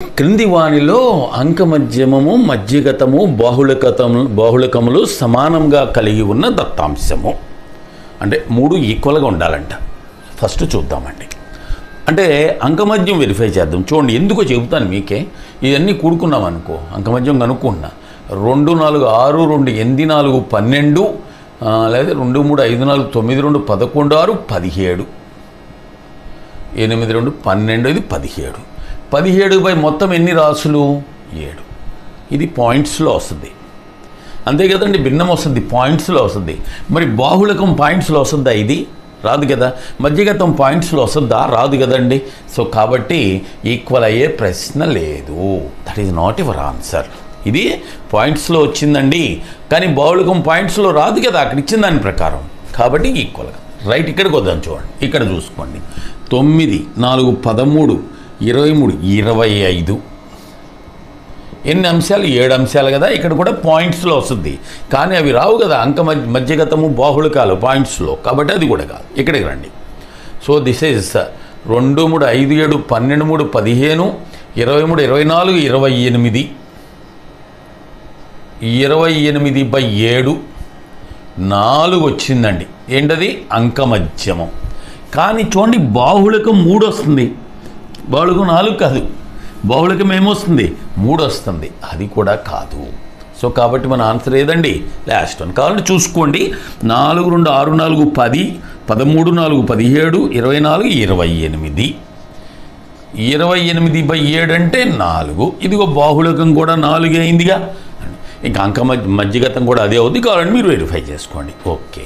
క్రింది వానిలో అంకమధ్యమము మధ్యగతము బాహుళకములు సమానంగా కలిగి ఉన్న దత్తాంశము అంటే మూడు ఈక్వల్గా ఉండాలంట. ఫస్ట్ చూద్దామండి. అంటే అంకమధ్యం వెరిఫై చేద్దాం. చూడండి, ఎందుకో చెబుతాను మీకే. ఇవన్నీ కూడుకున్నాం అనుకో, అంకమధ్యం కనుక్కున్నా 2 4 6 2 8 4 12 లేదా 2 3 5 4 9 2 11 6 17 8 2 12 ఇది 17 17 మొత్తం ఎన్ని రాసులు 7. ఇది పాయింట్స్లో వస్తుంది అంతే కదండి. భిన్నం వస్తుంది పాయింట్స్లో వస్తుంది. మరి బాహుళకం పాయింట్స్లో వస్తుందా? ఇది రాదు కదా. మధ్యగతం పాయింట్స్లో వస్తుందా? రాదు కదండి. సో కాబట్టి ఈక్వల్ అయ్యే ప్రశ్న లేదు. That is not your answer. ఇది పాయింట్స్లో వచ్చిందండి, కానీ బాహుళకం పాయింట్స్లో రాదు కదా అక్కడ ఇచ్చిన దాని ప్రకారం. కాబట్టి ఈక్వల్గా రైట్. ఇక్కడికి వద్దాం. చూడండి, ఇక్కడ చూసుకోండి. 9 4 13 23 25 ఎన్ని అంశాలు? 7 అంశాలు కదా. ఇక్కడ కూడా పాయింట్స్లో వస్తుంది, కానీ అవి రావు కదా అంక మధ్యగతము బాహుళకాలు పాయింట్స్లో. కాబట్టి అది కూడా కాదు. ఇక్కడికి రండి. సో దిస్ ఈజ్ 2 3 5 7 12 3 15 23 24 28 28/7 4 వచ్చిందండి. ఏంటది? అంకమధ్యమం. కానీ చూడండి, బాహుళకం 3 వస్తుంది, బాహుళకం 4 కాదు. బాహుళకం ఏమొస్తుంది? 3 వస్తుంది. అది కూడా కాదు. సో కాబట్టి మన ఆన్సర్ ఏదండి? Last one. కావాలంటే చూసుకోండి. 4 2 6 4 10 13 4 17 24 28 28/7 అంటే 4. ఇదిగో బాహుళకం కూడా 4 అయిందిగా. ఇంకా అంక మధ్యగతం కూడా అదే అవుద్ది. కావాలంటే మీరు వెరిఫై చేసుకోండి. ఓకే.